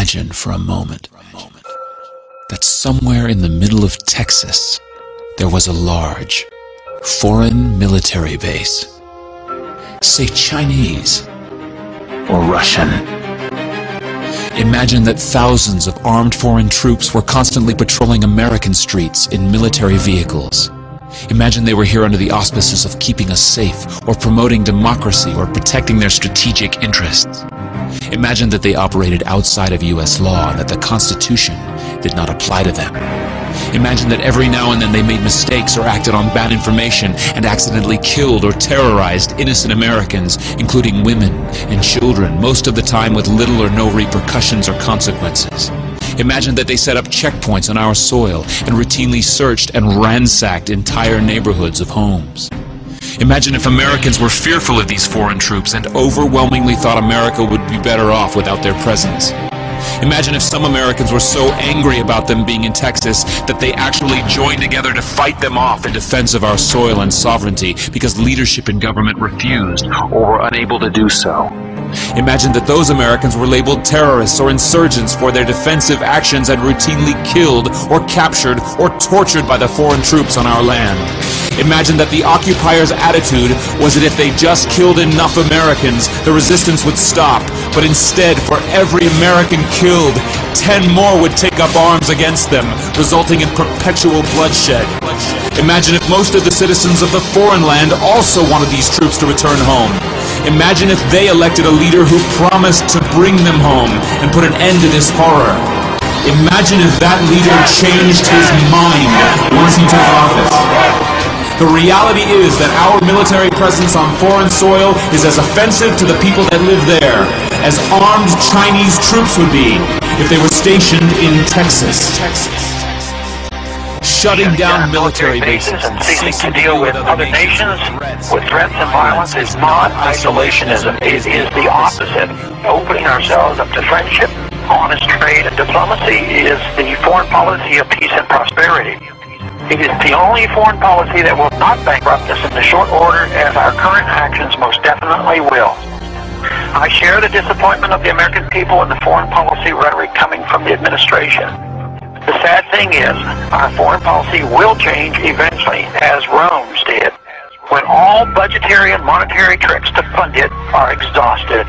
Imagine for a moment that somewhere in the middle of Texas there was a large foreign military base, say Chinese or Russian. Imagine that thousands of armed foreign troops were constantly patrolling American streets in military vehicles. Imagine they were here under the auspices of keeping us safe, or promoting democracy, or protecting their strategic interests. Imagine that they operated outside of U.S. law and that the Constitution did not apply to them. Imagine that every now and then they made mistakes or acted on bad information and accidentally killed or terrorized innocent Americans, including women and children, most of the time with little or no repercussions or consequences. Imagine that they set up checkpoints on our soil and routinely searched and ransacked entire neighborhoods of homes. Imagine if Americans were fearful of these foreign troops and overwhelmingly thought America would be better off without their presence. Imagine if some Americans were so angry about them being in Texas that they actually joined together to fight them off in defense of our soil and sovereignty because leadership in government refused or were unable to do so. Imagine that those Americans were labeled terrorists or insurgents for their defensive actions and routinely killed or captured or tortured by the foreign troops on our land. Imagine that the occupiers' attitude was that if they just killed enough Americans, the resistance would stop, but instead, for every American killed, 10 more would take up arms against them, resulting in perpetual bloodshed. Imagine if most of the citizens of the foreign land also wanted these troops to return home. Imagine if they elected a leader who promised to bring them home and put an end to this horror. Imagine if that leader changed his mind once he took office. The reality is that our military presence on foreign soil is as offensive to the people that live there as armed Chinese troops would be if they were stationed in Texas. Shutting down military bases and ceasing to deal with other nations with threats and violence is not isolationism. It is the opposite. Opening ourselves up to friendship, honest trade, and diplomacy is the foreign policy of peace and prosperity. It is the only foreign policy that will not bankrupt us in the short order, as our current actions most definitely will. I share the disappointment of the American people in the foreign policy rhetoric coming from the administration. The sad thing is, our foreign policy will change eventually, as Rome's did, when all budgetary and monetary tricks to fund it are exhausted.